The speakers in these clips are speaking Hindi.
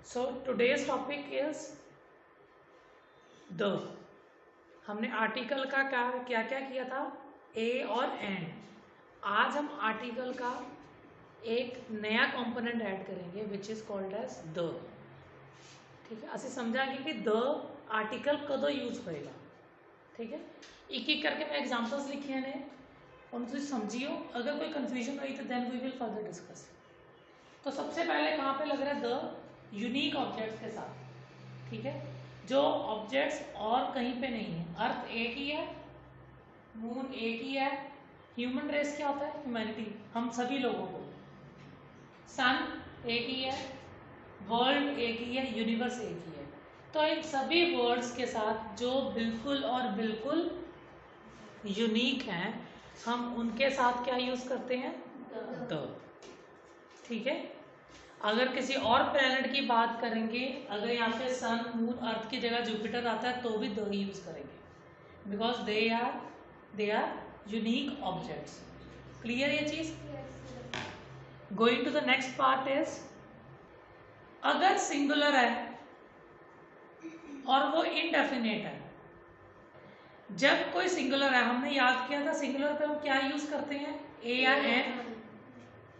So today's topic is the। हमने आर्टिकल का क्या क्या किया था, ए और एंड। आज हम आर्टिकल का एक नया कंपोनेंट ऐड करेंगे which is called as the. ठीक है, असं समझाएंगे कि द आर्टिकल कदों यूज होएगा। ठीक है, एक एक करके मैं एग्जांपल्स लिखे ने उनको समझियो। अगर कोई कंफ्यूजन हुई तो then we will further discuss. तो सबसे पहले कहाँ पे लग रहा है, द यूनिक ऑब्जेक्ट्स के साथ। ठीक है, जो ऑब्जेक्ट्स और कहीं पे नहीं है। अर्थ एक ही है, मून एक ही है, ह्यूमन रेस क्या होता है, ह्यूमैनिटी, हम सभी लोगों को। सन एक ही है, वर्ल्ड एक ही है, यूनिवर्स एक ही है। तो इन सभी वर्ड्स के साथ जो बिल्कुल और बिल्कुल यूनिक हैं, हम उनके साथ क्या यूज करते हैं, द। ठीक है, अगर किसी और प्लैनेट की बात करेंगे, अगर यहाँ पे सन मून अर्थ की जगह जुपिटर आता है तो भी द यूज करेंगे, because they are unique objects. Clear ये चीज? Going to the next part is, अगर सिंगुलर है और वो इनडेफिनेट है। जब कोई सिंगुलर है, हमने याद किया था सिंगुलर पे हम क्या यूज करते हैं, ए या एन।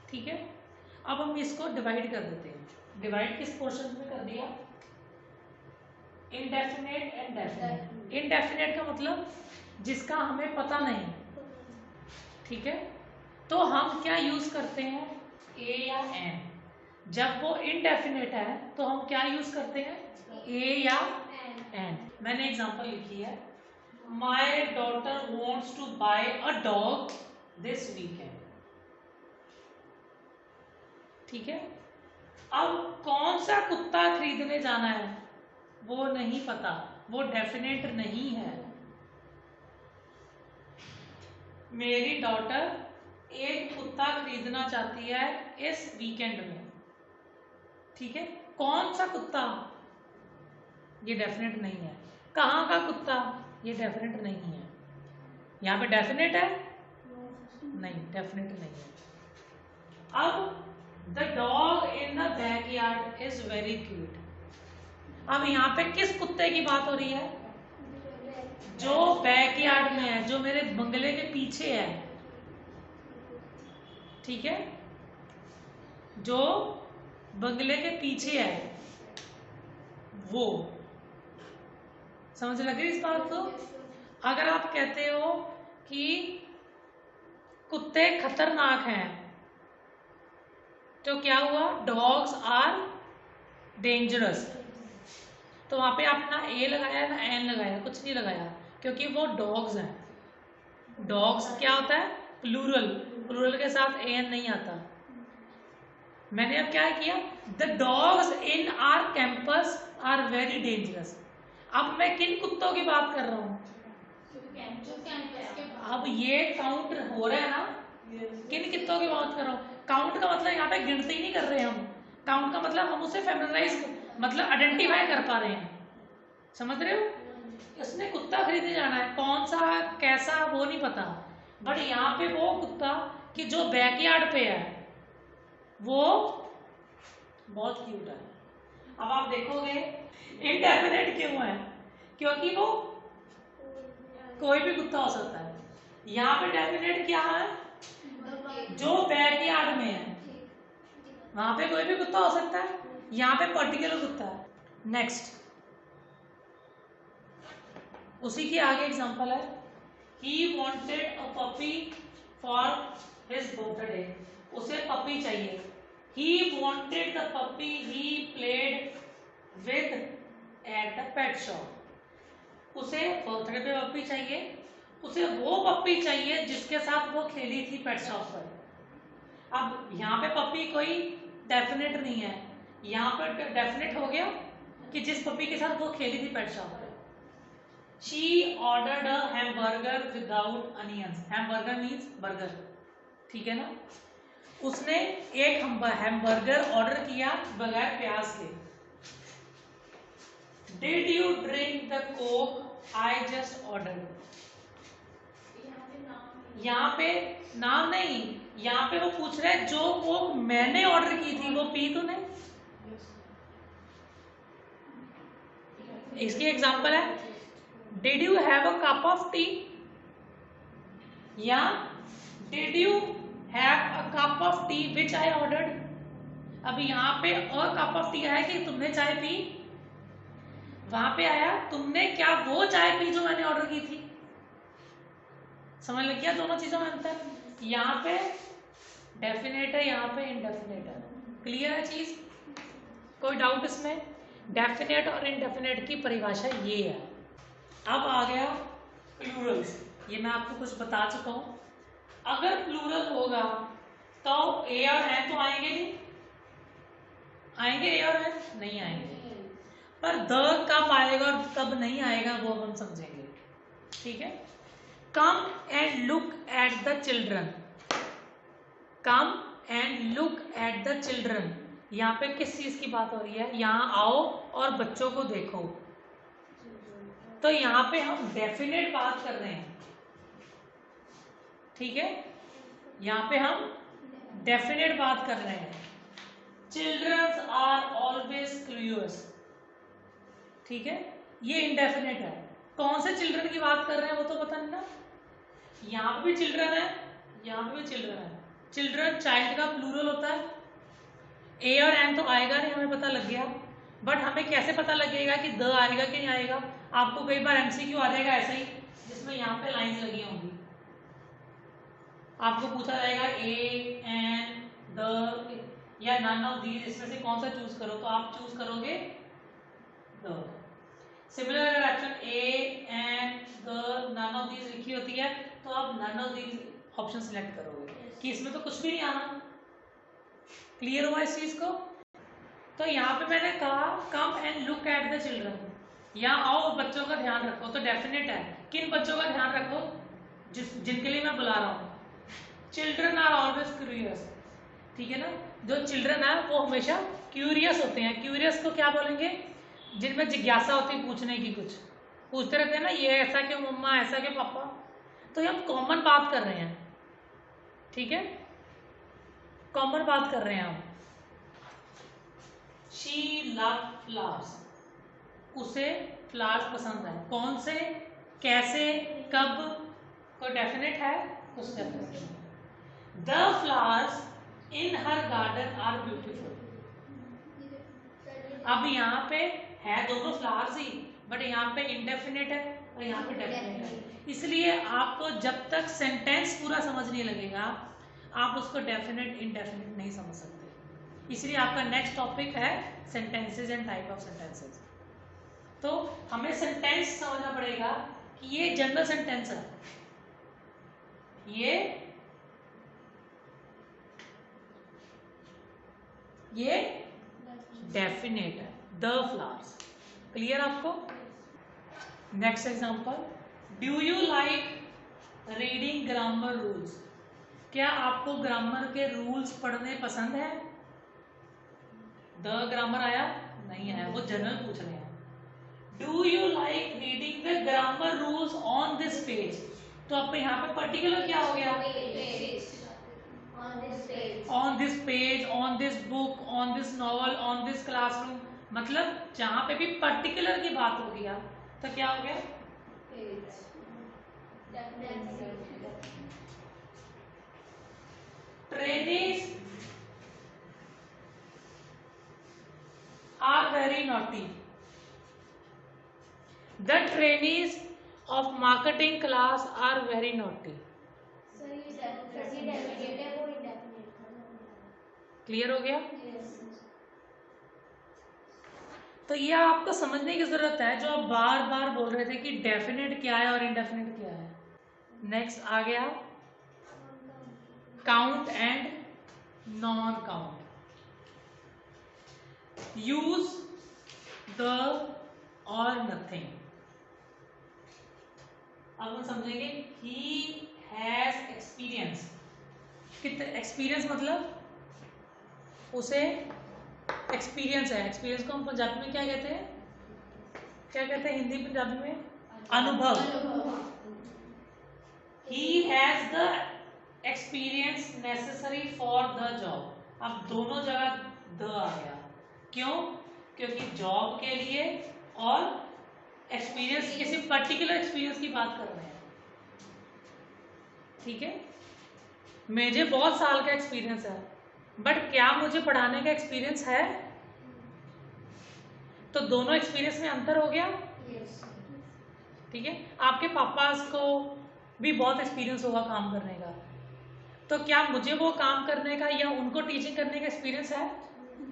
ठीक है, अब हम इसको डिवाइड कर देते हैं। डिवाइड किस पोर्शन में कर दिया, इनडेफिनेट एंड डेफिनेट। इनडेफिनेट का मतलब जिसका हमें पता नहीं। ठीक है, तो हम क्या यूज करते हैं, ए या एन। जब वो इनडेफिनेट है तो हम क्या यूज करते हैं, ए या एन। मैंने एग्जांपल लिखी है, my daughter wants to buy a dog this weekend. ठीक है, अब कौन सा कुत्ता खरीदने जाना है वो नहीं पता, वो डेफिनेट नहीं है। मेरी डॉटर एक कुत्ता खरीदना चाहती है इस वीकेंड में। ठीक है, कौन सा कुत्ता, ये डेफिनेट नहीं है। कहाँ का कुत्ता, ये डेफिनेट नहीं है। यहाँ पे डेफिनेट है नहीं, डेफिनेट नहीं है। अब the dog in the backyard is very cute. अब यहाँ पे किस कुत्ते की बात हो रही है, जो बैकयार्ड में है, जो मेरे बंगले के पीछे है। ठीक है, जो बंगले के पीछे है वो। समझ लग रही इस बात को? अगर आप कहते हो कि कुत्ते खतरनाक हैं तो क्या हुआ, डॉग्स आर डेंजरस। तो वहां पे आप ना ए लगाया ना एन लगाया, कुछ नहीं लगाया, क्योंकि वो डॉग्स हैं। डॉग्स क्या होता है, प्लूरल, प्लूरल के साथ ए एन नहीं आता। मैंने अब क्या किया, the dogs in our campus are very dangerous. अब मैं किन कुत्तों की बात कर रहा हूँ, अब ये काउंट हो रहा है ना, किन कुत्तों की बात कर रहा हूँ। काउंट का मतलब यहाँ पे गिनती नहीं कर रहे हम, काउंट का मतलब हम उसे फेमिनाइज मतलब आइडेंटिफाई कर पा रहे हैं। समझ रहे हो, इसने कुत्ता खरीदने जाना है, कौन सा कैसा वो नहीं पता, बट यहाँ पे वो कुत्ता कि जो बैकयार्ड पे है वो बहुत क्यूट है। अब आप देखोगे इनडेफिनेट क्यों है, क्योंकि वो कोई भी कुत्ता हो सकता है। यहाँ पे डेफिनेट क्या है, जो बैकयार्ड में है वहां पे कोई भी कुत्ता हो सकता है, यहाँ पे पर्टिकुलर कुत्ता है। नेक्स्ट, उसी की आगे एग्जांपल है, he wanted a puppy for his birthday. उसे पपी चाहिए, he wanted the puppy he played with at the pet shop. उसे बर्थडे पे पपी चाहिए, उसे वो पपी चाहिए जिसके साथ वो खेली थी पेट शॉप पर। अब यहाँ पे पपी कोई डेफिनेट नहीं है, यहाँ पर डेफिनेट हो गया कि जिस पपी के साथ वो खेली थी पेट शॉप पे। She ordered a hamburger without onions. Hamburger means burger. ठीक है ना, उसने एक हैमबर्गर ऑर्डर किया बगैर प्याज के। Did you drink the coke I just ordered? यहाँ पे नाम नहीं, यहाँ पे वो पूछ रहा है जो कोक मैंने ऑर्डर की थी वो पी तूने। इसकी एग्जांपल है did you have a cup of tea या did you have a cup of tea which I ordered. अब यहाँ पे और कप ऑफ टी आया कि तुमने चाय पी, वहां पे आया तुमने क्या वो चाय पी जो मैंने ऑर्डर की थी। समझ लग गया दोनों चीजों में अंतर। यहाँ पे डेफिनेट है, यहाँ पे इनडेफिनेट है। क्लियर है चीज, कोई डाउट इसमें? डेफिनेट और इनडेफिनेट की परिभाषा ये है। अब आ गया प्लूरल्स। ये मैं आपको कुछ बता चुका हूं। अगर प्लूरल होगा तो ए और एन तो आएंगे नहीं, आएंगे ए और एन नहीं आएंगे, पर द कब आएगा और कब नहीं आएगा वो हम समझेंगे। ठीक है। Come and look at the children, come and look at the children, यहाँ पे किस चीज की बात हो रही है? यहाँ आओ और बच्चों को देखो। तो यहाँ पे हम डेफिनेट बात कर रहे हैं। ठीक है, यहाँ पे हम डेफिनेट बात कर रहे हैं। Childrens are always curious. ठीक है, ये इनडेफिनेट है। कौन से चिल्ड्रन की बात कर रहे हैं वो तो पता नहीं ना। यहाँ पे भी चिल्ड्रन है, यहाँ पे भी चिल्ड्रन है। चिल्ड्रन चाइल्ड का प्लूरल होता है। ए और एन तो आएगा नहीं, हमें पता लग गया, बट हमें कैसे पता लगेगा कि द आएगा कि नहीं आएगा? आपको कई बार एमसीक्यू आ जाएगा ऐसा ही, जिसमें यहाँ पे लाइंस लगी होंगी। आपको पूछा जाएगा ए एन द या नन ऑफ दीज, इसमें से कौन सा चूज करो, तो आप चूज करोगे द। सिमिलर अगर option A an the none of these लिखी होती है तो आप none of these option select करोगे कि इसमें तो कुछ भी नहीं आना। क्लियर हुआ इस चीज को? तो यहाँ पे मैंने कहा come and look at the children, यहाँ आओ बच्चों का ध्यान रखो, तो डेफिनेट है। किन बच्चों का ध्यान रखो? जिनके लिए मैं बुला रहा हूँ। Children are always curious. ठीक है ना, जो चिल्ड्रन है वो हमेशा क्यूरियस होते हैं। क्यूरियस को क्या बोलेंगे? जिनमें जिज्ञासा होती है पूछने की, कुछ पूछते रहते हैं ना, ये ऐसा क्यों मम्मा, ऐसा क्यों पापा। तो ये हम कॉमन बात कर रहे हैं। ठीक है, कॉमन बात कर रहे हैं हम। शी लव फ्लावर्स, उसे फ्लावर्स पसंद है। कौन से, कैसे, कब? कोई डेफिनेट है? कुछ डेफिनेट नहीं। The flowers in her garden are beautiful. अब यहाँ पे है दोनों फ्लावर्स ही, बट यहाँ पे इनडेफिनेट है और यहाँ पे डेफिनेट है। इसलिए आपको जब तक सेंटेंस पूरा समझ नहीं लगेगा आप उसको डेफिनेट इनडेफिनेट नहीं समझ सकते। इसलिए आपका नेक्स्ट टॉपिक है sentences and type of sentences. तो हमें सेंटेंस समझना पड़ेगा कि ये जनरल सेंटेंस है, ये डेफिनेट है, द फ्लावर्स। क्लियर आपको? Next example, do you like reading grammar rules? क्या आपको ग्रामर के रूल्स पढ़ने पसंद है? द ग्रामर आया नहीं आया, वो जनरल पूछ रहे हैं। Do you like reading the grammar rules on this page? तो अब यहाँ पे पर्टिकुलर क्या हो गया? On this page, on this book, on this novel, on this classroom, मतलब जहां पे भी पर्टिकुलर की बात हो गया तो क्या हो गया? Trainees are very naughty. The trainees of marketing class are very naughty. Clear हो गया? तो ये आपको समझने की जरूरत है, जो आप बार बार बोल रहे थे कि डेफिनेट क्या है और इनडेफिनेट क्या है। नेक्स्ट आ गया count and non count. Use the और नथिंग। अब हम समझेंगे ही हैज एक्सपीरियंस। कितने एक्सपीरियंस मतलब उसे एक्सपीरियंस है। एक्सपीरियंस को हम पंजाबी में क्या कहते हैं? क्या कहते हैं हिंदी पंजाबी में? अनुभव। He has the experience necessary for the job. अब दोनों जगह द आ गया, क्यों? क्योंकि जॉब के लिए और एक्सपीरियंस, किसी पर्टिकुलर एक्सपीरियंस की बात कर रहे हैं, ठीक है। मुझे बहुत साल का एक्सपीरियंस है, बट क्या मुझे पढ़ाने का एक्सपीरियंस है? तो दोनों एक्सपीरियंस में अंतर हो गया, ठीक है। आपके पापा को भी बहुत एक्सपीरियंस होगा काम करने का, तो क्या मुझे वो काम करने का या उनको टीचिंग करने का एक्सपीरियंस है?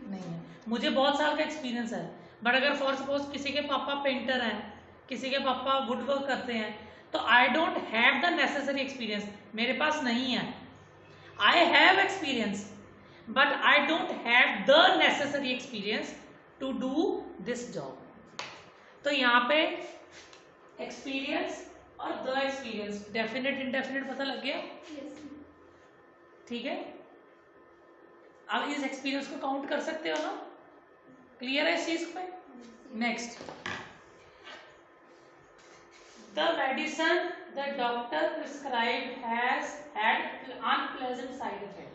नहीं है। मुझे बहुत साल का एक्सपीरियंस है, बट अगर फॉर सपोज किसी के पापा पेंटर हैं, किसी के पापा वुड वर्क करते हैं, तो I don't have the necessary experience, मेरे पास नहीं है। I have experience but I don't have the necessary experience to do this job. तो यहाँ पे एक्सपीरियंस और द एक्सपीरियंस, डेफिनेट इंडेफिनेट पता लग गया, ठीक है। अब इस एक्सपीरियंस को काउंट कर सकते हो ना, क्लियर है इस चीज पे। Next, the medicine the doctor prescribed has had unpleasant side effect.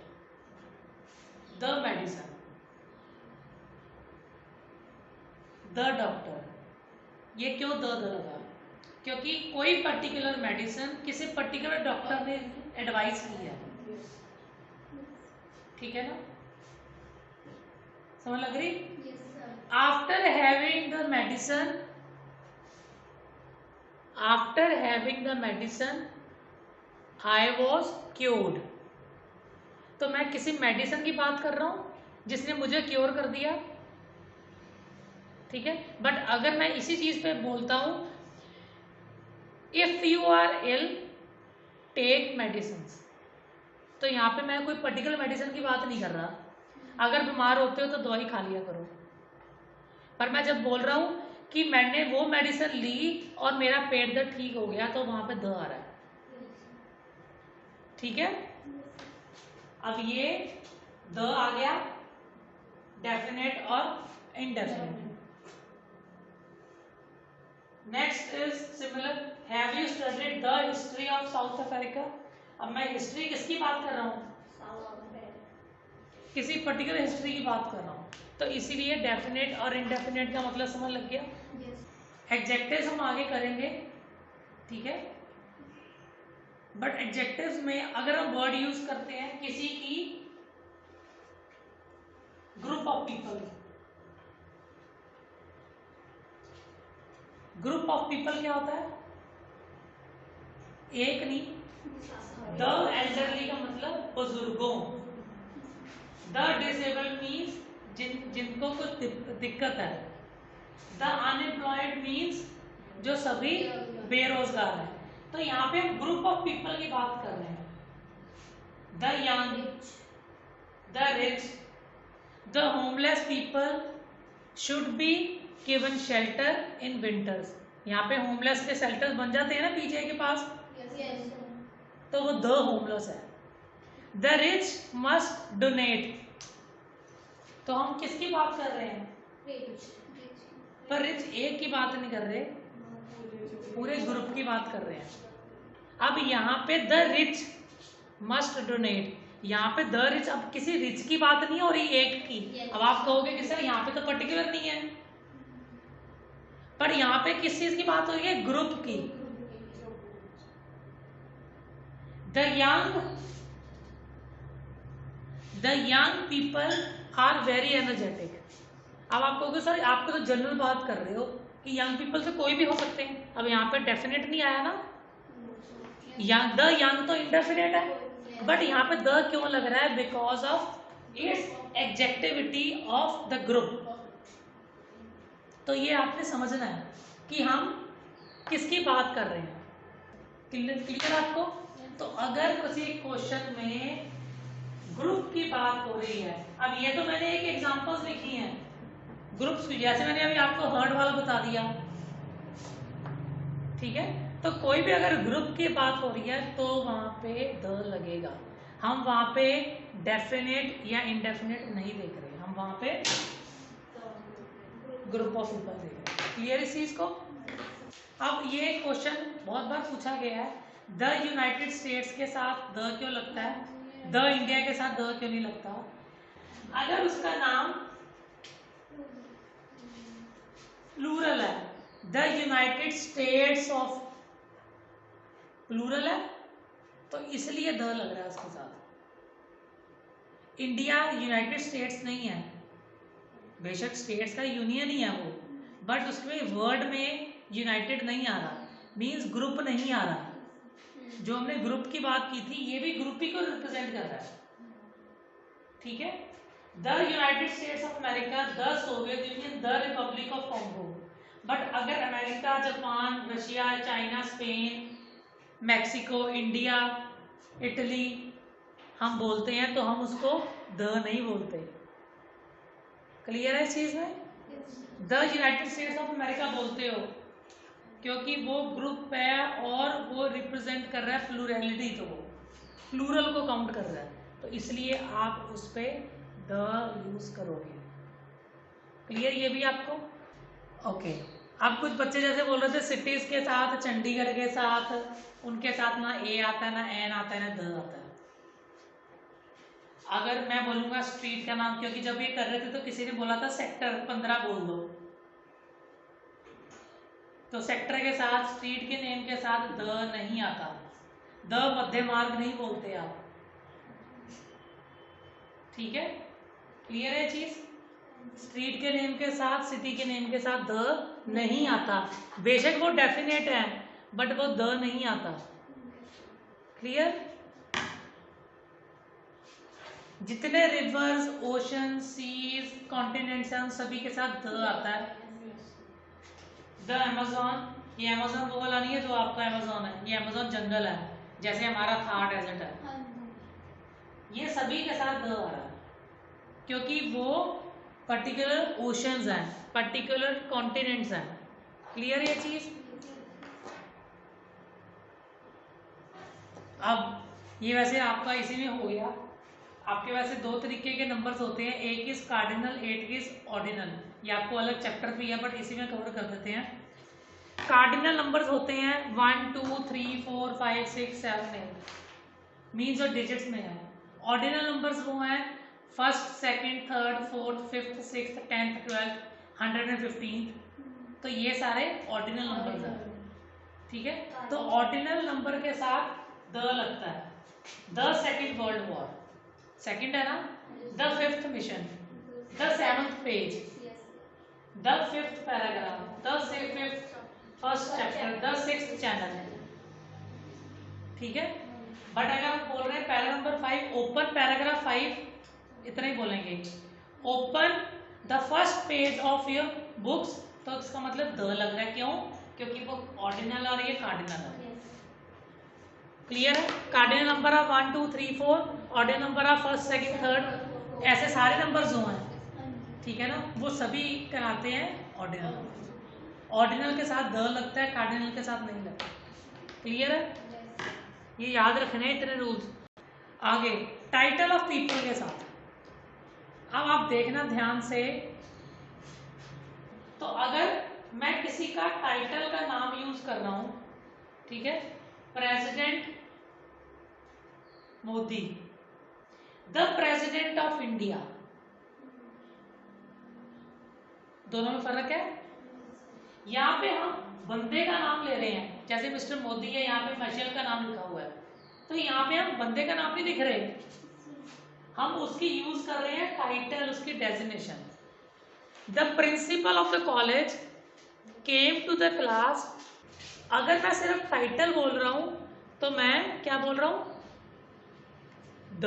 The medicine, the doctor, ये क्यों द लगा? क्योंकि कोई पर्टिकुलर मेडिसिन किसी पर्टिकुलर डॉक्टर ने एडवाइस की है, ठीक है ना, समझ लग रही? After having the medicine I was cured. तो मैं किसी मेडिसिन की बात कर रहा हूं जिसने मुझे क्योर कर दिया, ठीक है। बट अगर मैं इसी चीज पे बोलता हूं, if you are ill take medicine, तो यहाँ पे मैं कोई पर्टिकुलर मेडिसिन की बात नहीं कर रहा। अगर बीमार होते हो तो दवाई खा लिया करो, पर मैं जब बोल रहा हूं कि मैंने वो मेडिसिन ली और मेरा पेट दर्द ठीक हो गया, तो वहां पे द आ रहा है, ठीक है। अब ये द आ गया, डेफिनेट और indefinite. Next is similar, have you studied the history of south Africa. अब मैं हिस्ट्री किसकी बात कर रहा हूँ? किसी पर्टिकुलर हिस्ट्री की बात कर रहा हूँ, तो इसीलिए डेफिनेट और इनडेफिनेट का मतलब समझ लग गया। एडजेक्टिव्स हम आगे करेंगे, ठीक है। बट एडजेक्टिव्स में अगर हम वर्ड यूज करते हैं किसी की group of people, group of people क्या होता है? एक नहीं, द एल्डरली का मतलब बुजुर्गों, द डिसेबल्ड मीन्स जिनको कुछ दिक्कत है, द अनएम्प्लॉयड मीन्स जो सभी बेरोजगार हैं। तो यहाँ पे हम ग्रुप ऑफ पीपल की बात कर रहे हैं, the young, the rich, the homeless people should be given shelter in winters. यहाँ पे होमलेस के शेल्टर बन जाते हैं ना पीछे के पास, तो वो द होमलेस है। द रिच मस्ट डोनेट, तो हम किसकी बात कर रहे हैं? पर रिच एक की बात नहीं कर रहे, पूरे ग्रुप की बात कर रहे हैं। अब यहाँ पे द रिच मस्ट डोनेट, यहाँ पे द रिच, अब किसी रिच की बात नहीं हो रही, एक की। अब आप कहोगे कि सर यहाँ पे तो पर्टिकुलर नहीं है, पर यहाँ पे किस चीज की बात हो रही है? ग्रुप की। The young people are very energetic. अब आप कहोगे सर आपको तो जनरल बात कर रहे हो कि यंग पीपल से कोई भी हो सकते हैं। अब यहाँ पे डेफिनेट नहीं आया ना, द यंग तो इंडेफिनेट है, बट यहाँ पे द क्यों लग रहा है? Because of its adjectivity of the group. तो ये आपने समझना है कि हम किसकी बात कर रहे हैं। क्लियर आपको? तो अगर किसी क्वेश्चन में ग्रुप की बात हो रही है, अब ये तो मैंने एक एग्जांपल्स लिखी हैं ग्रुप्स की, जैसे मैंने अभी आपको हर्ड वाला बता दिया, ठीक है। तो कोई भी अगर ग्रुप की बात हो रही है तो वहां पे द लगेगा। हम वहां पे डेफिनेट या इंडेफिनेट नहीं देख रहे, हम वहां पे ग्रुप ऑफ पीपल देख रहे हैं। क्लियर इस चीज को? अब ये क्वेश्चन बहुत बार पूछा गया है, द यूनाइटेड स्टेट्स के साथ द क्यों लगता है, द इंडिया के साथ द क्यों नहीं लगता? अगर उसका नाम प्लूरल है, the United States of, plural है तो इसलिए द लग रहा है उसके साथ। इंडिया यूनाइटेड स्टेट्स नहीं है, बेशक स्टेट्स का यूनियन ही है वो, बट उसमें वर्ड में यूनाइटेड नहीं आ रहा, मींस ग्रुप नहीं आ रहा। जो हमने ग्रुप की बात की थी ये भी ग्रुप ही को रिप्रेजेंट कर रहा है, ठीक है। The United States of America, the Soviet Union, the Republic of Congo. But अगर America, Japan, Russia, China, Spain, Mexico, India, Italy हम बोलते हैं तो हम उसको द नहीं बोलते। क्लियर है इस चीज में? The United States of America बोलते हो क्योंकि वो ग्रुप है और वो रिप्रेजेंट कर रहा है प्लूरलिटी, तो वो प्लूरल को काउंट कर रहा है, तो इसलिए आप उस पर द यूज करोगे। क्लियर ये भी आपको? ओके। अब कुछ बच्चे जैसे बोल रहे थे सिटीज के साथ, चंडीगढ़ के साथ, उनके साथ ना ए आता है, ना एन आता है, ना द आता है। अगर मैं बोलूंगा स्ट्रीट का नाम, क्योंकि जब ये कर रहे थे तो किसी ने बोला था सेक्टर 15 बोल दो, तो सेक्टर के साथ, स्ट्रीट के नेम के साथ द नहीं आता। द मध्य मार्ग नहीं बोलते आप, ठीक है। क्लियर है चीज? स्ट्रीट के नेम के साथ, सिटी के नेम के साथ द नहीं आता, बेशक वो डेफिनेट है बट वो द नहीं आता। क्लियर? जितने रिवर्स, ओशन, सीज, कॉन्टिनेंट्स हैं उन सभी के साथ द आता है। द अमेज़न, ये अमेज़न वो वाला नहीं है जो आपका अमेज़न है, ये अमेज़न जंगल है, जैसे हमारा थार डेजर्ट है, ये सभी के साथ द आ रहा है क्योंकि वो पर्टिकुलर ओशंस हैं, पर्टिकुलर कॉन्टिनेंट्स हैं। क्लियर ये चीज? अब ये वैसे आपका इसी में हो गया। आपके वैसे दो तरीके के नंबर्स होते हैं, एक इज कार्डिनल, एक इज ऑर्डिनल। ये आपको अलग चैप्टर भी है बट इसी में कवर कर देते हैं। कार्डिनल नंबर्स होते हैं 1 2 3 4 5 6 7 8, मीन्स जो डिजिट्स में है। ऑर्डिनल नंबर्स वो हैं first, second, third, fourth, fifth, sixth, 10th, 12th, 115th, तो ये सारे ऑर्डिनल नंबर्स हैं, ठीक है। तो ऑर्डिनल नंबर के साथ द लगता है। The second world war, second है ना, the fifth mission, the seventh page, the fifth paragraph, the fifth first chapter, the sixth channel, ठीक है। बट अगर हम बोल रहे हैं पैरा नंबर 5, ओपन पैराग्राफ 5, इतना ही बोलेंगे, open the first page of your books, तो इसका मतलब द लग रहा है। क्यों? क्योंकि वो ऑर्डिनल और ये कार्डिनल है। क्लियर है? Cardinal number of 1 2 3 4, ordinal number of first, second, third, ऐसे सारे नंबर जो हैं, ठीक है ना, वो सभी कहलाते हैं ऑर्डिनल। ऑर्डिनल के साथ द लगता है, कार्डिनल के साथ नहीं लगता। क्लियर है? ये याद रखने इतने रूल्स। आगे टाइटल ऑफ पीपल के साथ, अब आप देखना ध्यान से, तो अगर मैं किसी का टाइटल का नाम यूज कर रहा हूं, ठीक है, president Modi, the president of India, दोनों में फर्क है। यहां पे हम बंदे का नाम ले रहे हैं, जैसे मिस्टर मोदी है, यहाँ पे फैशल का नाम लिखा हुआ है, तो यहाँ पे हम बंदे का नाम नहीं लिख रहे, हम उसकी यूज कर रहे हैं टाइटल, उसकी designation. The principal of the college came to the class, अगर मैं सिर्फ टाइटल बोल रहा हूं तो मैं क्या बोल रहा हूं? The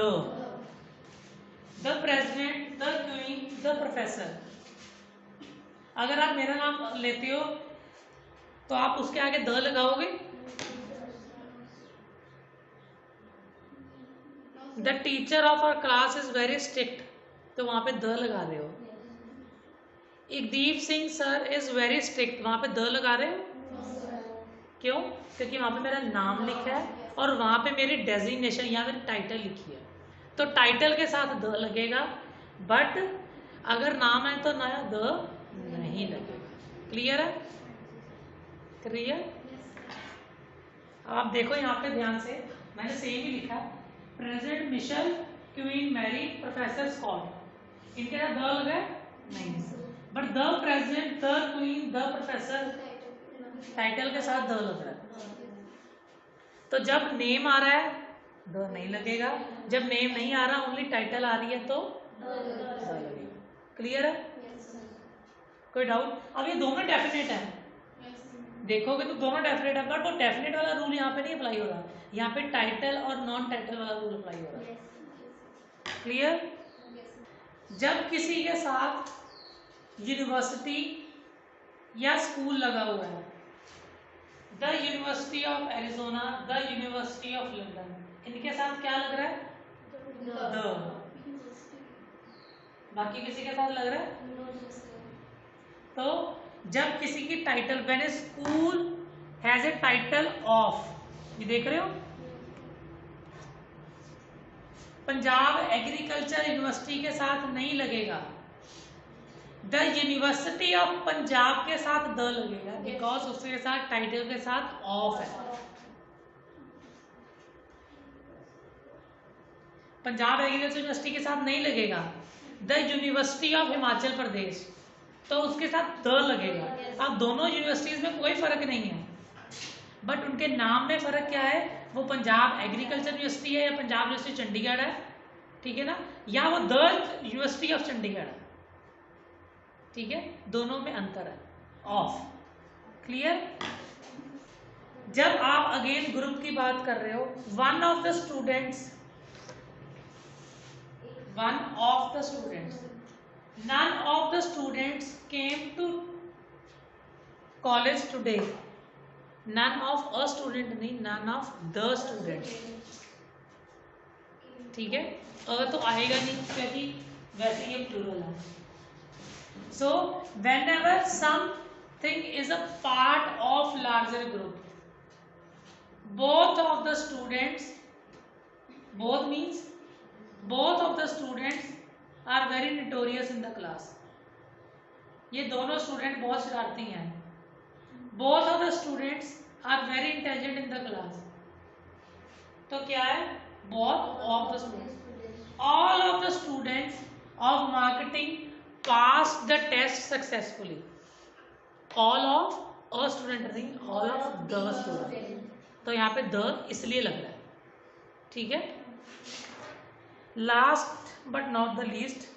president, the queen, the professor. अगर आप मेरा नाम लेते हो तो आप उसके आगे द लगाओगे? The teacher of our class is very strict, तो वहां पे द लगा रहे हो। Ikdeep Singh sir is very strict, वहां पे द लगा रहे हो। क्यों? क्योंकि वहां पे मेरा नाम लिखा है और वहां पे मेरी डेजिग्नेशन या मेरी टाइटल लिखी है, तो टाइटल के साथ द लगेगा, बट अगर नाम है तो ना द नहीं लगेगा। क्लियर है? क्लियर? अब आप देखो यहाँ पे ध्यान से, मैंने सेम ही लिखा, president Michelle, queen Mary, professor Scott, इनके साथ द लगा नहीं, but the president, the queen, the professor title के साथ द लग रहा है। तो जब नेम आ रहा है द नहीं लगेगा, जब नेम नहीं आ रहा ओनली टाइटल आ रही है तो द लगेगा। क्लियर है? कोई डाउट? अब ये दोनों डेफिनेट है, देखोगे तो दोनों डेफिनेट है, बट वो डेफिनेट वाला रूल यहाँ पे नहीं अप्लाई हो रहा, यहाँ पे टाइटल और नॉन टाइटल वाला रूल अप्लाई हो रहा है। क्लियर? जब किसी के साथ यूनिवर्सिटी या स्कूल लगा हुआ है, the university of Arizona, the university of London, इनके साथ क्या लग रहा है? द। बाकी किसी के साथ लग रहा है? तो जब किसी की title, when A school has a title of, ये देख रहे हो, पंजाब एग्रीकल्चर यूनिवर्सिटी के साथ नहीं लगेगा, द यूनिवर्सिटी ऑफ पंजाब के साथ द लगेगा, बिकॉज उसके साथ टाइटल के साथ ऑफ है। पंजाब एग्रीकल्चर यूनिवर्सिटी के साथ नहीं लगेगा, the university of Himachal Pradesh, तो उसके साथ द लगेगा। अब दोनों यूनिवर्सिटीज में कोई फर्क नहीं है, बट उनके नाम में फर्क क्या है, वो पंजाब एग्रीकल्चर यूनिवर्सिटी है या पंजाब यूनिवर्सिटी चंडीगढ़ है, ठीक है ना, या वो द यूनिवर्सिटी ऑफ चंडीगढ़ है, ठीक है, दोनों में अंतर है, ऑफ। क्लियर? जब आप अगेन ग्रुप की बात कर रहे हो, one of the students, none of the students came to college today, none of a student नहीं, none of the students, ठीक है, अगर तो आएगा नहीं क्योंकि वैसे ये प्लूरल है। So whenever something is a part of larger group, both of the students, both means both of the students are very notorious in the class, ये दोनों स्टूडेंट बहुत शरारती हैं। both of the students are very intelligent in the class, तो क्या है, both of the students, all of the students of marketing passed the test successfully, all of a student नहीं, all of the student, तो यहाँ पे the इसलिए लग रहा है, ठीक है। Last but not the least,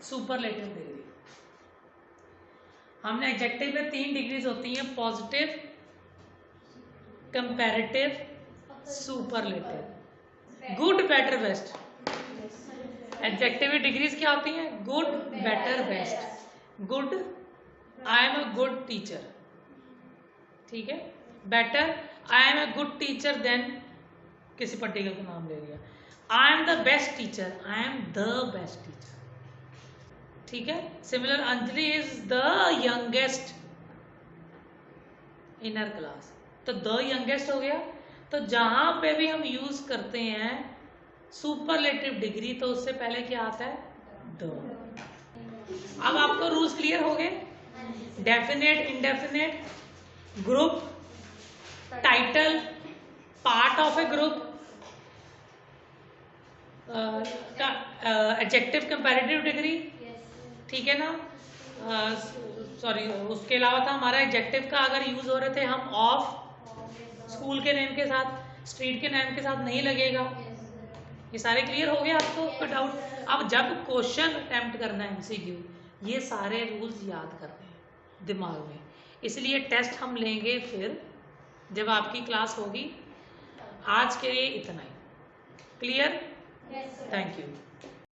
superlative degree. हमने एडजेक्टिव में 3 डिग्रीज होती हैं, positive, comparative, superlative. Good, better, best. Adjective में डिग्रीज क्या होती हैं? Good, better, best. Good, I am a good teacher, ठीक है। Better, I am a good teacher than किसी पर्टिकुलर का नाम ले लिया। I am the best teacher, I am the best teacher, ठीक है। Similar, Anjali is the youngest in her class, तो द यंगेस्ट हो गया। तो जहां पे भी हम यूज करते हैं सुपरलेटिव डिग्री, तो उससे पहले क्या आता है? द। अब आपको रूल्स क्लियर हो गए? Definite, indefinite, group, title, part of A group, adjective, comparative degree, ठीक है ना। सॉरी, उसके अलावा था हमारा एडजेक्टिव का अगर यूज हो रहे थे हम ऑफ, स्कूल के नेम के साथ, स्ट्रीट के नेम के साथ नहीं लगेगा। ये सारे क्लियर हो गए आपको? कोई डाउट? अब जब क्वेश्चन अटेम्प्ट करना है एमसीक्यू, ये सारे रूल्स याद करने हैं दिमाग में, इसलिए टेस्ट हम लेंगे फिर जब आपकी क्लास होगी। आज के लिए इतना ही। क्लियर? Thank you.